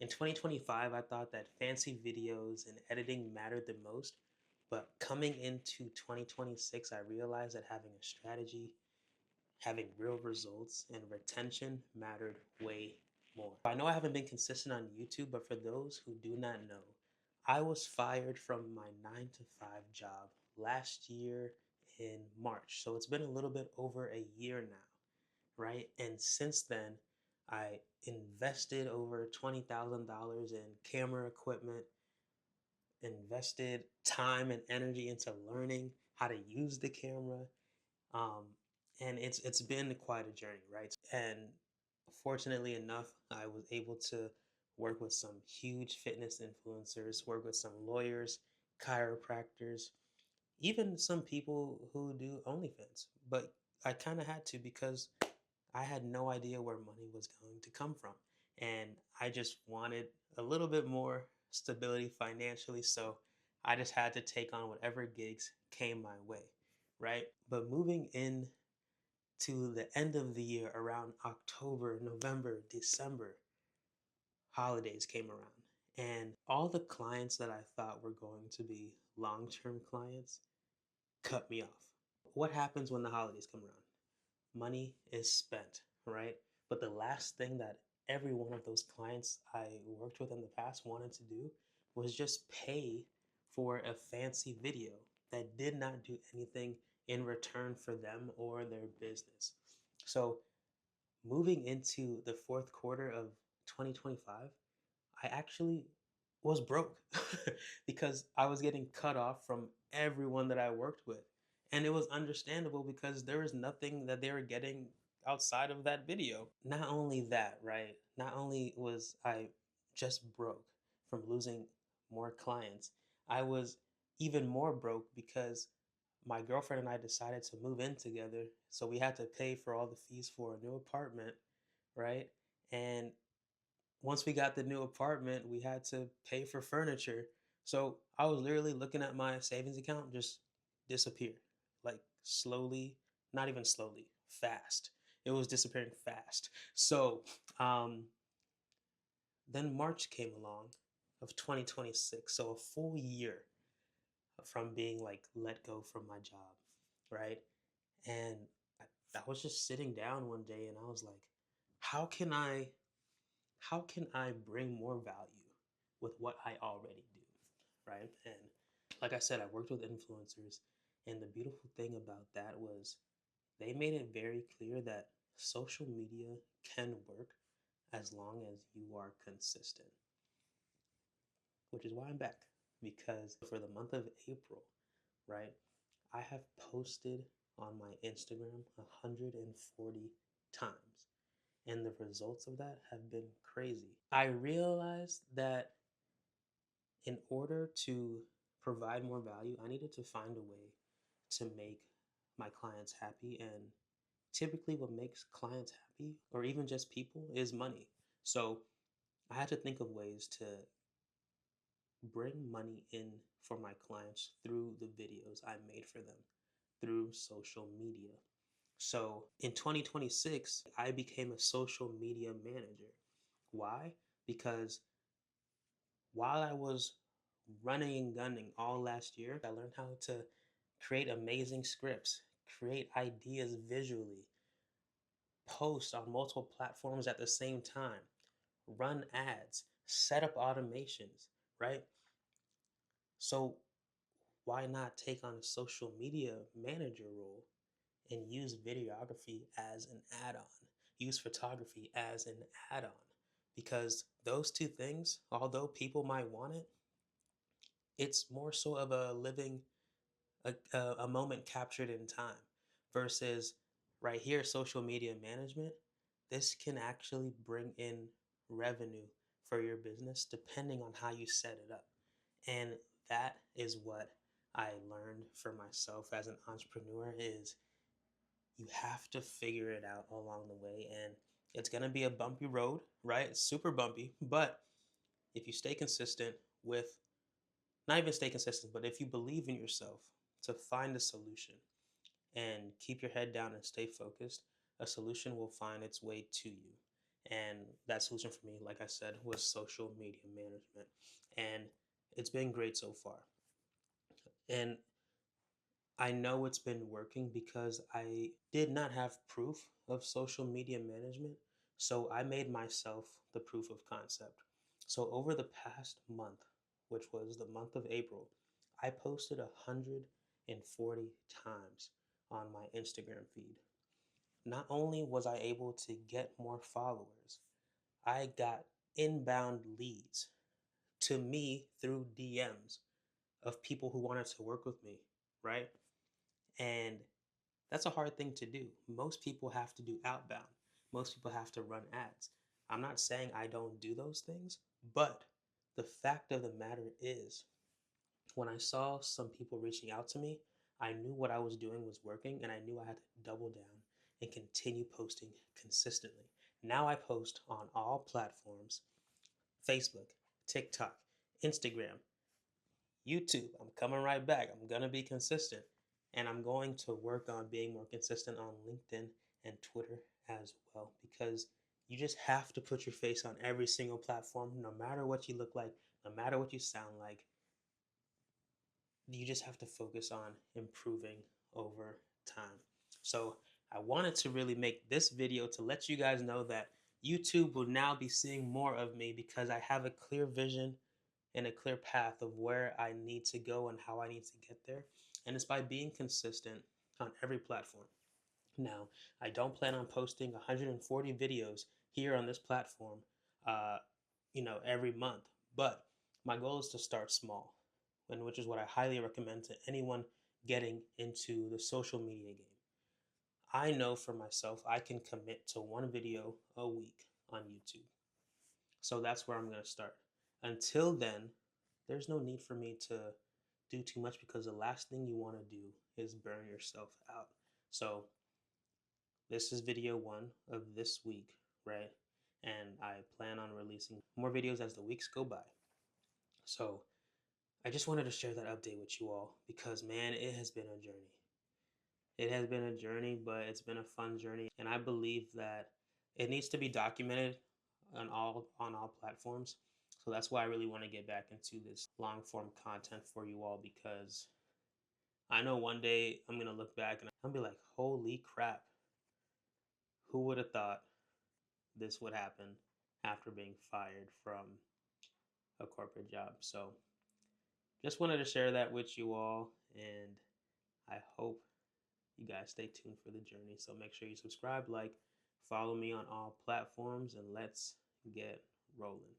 In 2025, I thought that fancy videos and editing mattered the most, but coming into 2026, I realized that having a strategy, having real results, and retention mattered way more. I know I haven't been consistent on YouTube, but for those who do not know, I was fired from my 9 to 5 job last year in March. So it's been a little bit over a year now, right? And since then, I invested over $20,000 in camera equipment, invested time and energy into learning how to use the camera. Um, and it's been quite a journey, right? And fortunately enough, I was able to work with some huge fitness influencers, work with some lawyers, chiropractors, even some people who do OnlyFans. But I kind of had to because I had no idea where money was going to come from. And I just wanted a little bit more stability financially. So I just had to take on whatever gigs came my way, right? But moving in to the end of the year, around October, November, December, holidays came around. And all the clients that I thought were going to be long term clients cut me off. What happens when the holidays come around? Money is spent, right? But the last thing that every one of those clients I worked with in the past wanted to do was just pay for a fancy video that did not do anything in return for them or their business. So, moving into the fourth quarter of 2025, I actually was broke because I was getting cut off from everyone that I worked with. And it was understandable because there was nothing that they were getting outside of that video. Not only that, right? Not only was I just broke from losing more clients, I was even more broke because my girlfriend and I decided to move in together. So we had to pay for all the fees for a new apartment, right? And once we got the new apartment, we had to pay for furniture. So I was literally looking at my savings account just disappear, like slowly, not even slowly, fast. It was disappearing fast. So um, then March came along of 2026. So a full year from being like let go from my job, right? And I was just sitting down one day and I was like, how can I how can I bring more value with what I already do, right? And like I said, I worked with influencers, and the beautiful thing about that was they made it very clear that social media can work as long as you are consistent, which is why I'm back. Because for the month of April, right, I have posted on my Instagram 140 times. And the results of that have been crazy. I realized that in order to provide more value, I needed to find a way to make my clients happy. And typically, what makes clients happy, or even just people, is money. So I had to think of ways to bring money in for my clients through the videos I made for them through social media. So in 2026, I became a social media manager. Why? Because while I was running and gunning all last year, I learned how to create amazing scripts, create ideas visually, post on multiple platforms at the same time, run ads, set up automations, right? So why not take on a social media manager role and use videography as an add on, use photography as an add on? Because those two things, although people might want it, it's more so of a living, a moment captured in time versus right here, social media management. This can actually bring in revenue for your business depending on how you set it up. And that is what I learned for myself as an entrepreneur is you have to figure it out along the way. And it's going to be a bumpy road, right? It's super bumpy. But if you stay consistent with, not even stay consistent, but if you believe in yourself to find a solution and keep your head down and stay focused, a solution will find its way to you. And that solution for me, like I said, was social media management. And it's been great so far. And I know it's been working because I did not have proof of social media management. So I made myself the proof of concept. So over the past month, which was the month of April, I posted 140 times on my Instagram feed. Not only was I able to get more followers, I got inbound leads to me through DMs of people who wanted to work with me, right? And that's a hard thing to do. Most people have to do outbound. Most people have to run ads. I'm not saying I don't do those things, but the fact of the matter is, when I saw some people reaching out to me, I knew what I was doing was working and I knew I had to double down and continue posting consistently. Now I post on all platforms: Facebook, TikTok, Instagram, YouTube. I'm coming right back. I'm going to be consistent. And I'm going to work on being more consistent on LinkedIn and Twitter as well, because you just have to put your face on every single platform, no matter what you look like, no matter what you sound like. You just have to focus on improving over time. So I wanted to really make this video to let you guys know that YouTube will now be seeing more of me because I have a clear vision and a clear path of where I need to go and how I need to get there. And it's by being consistent on every platform. Now, I don't plan on posting 140 videos here on this platform, uh, every month. But my goal is to start small, and which is what I highly recommend to anyone getting into the social media game. I know for myself I can commit to one video a week on YouTube. So that's where I'm going to start. Until then, there's no need for me to do too much, because the last thing you want to do is burn yourself out. So this is video one of this week, right? And I plan on releasing more videos as the weeks go by. So I just wanted to share that update with you all because, man, it has been a journey. It has been a journey, but it's been a fun journey. And I believe that it needs to be documented on all platforms. So that's why I really want to get back into this long form content for you all, because I know one day I'm going to look back and I'll be like, holy crap, who would have thought this would happen after being fired from a corporate job? So just wanted to share that with you all, and I hope you guys stay tuned for the journey. So make sure you subscribe, like, follow me on all platforms, and let's get rolling.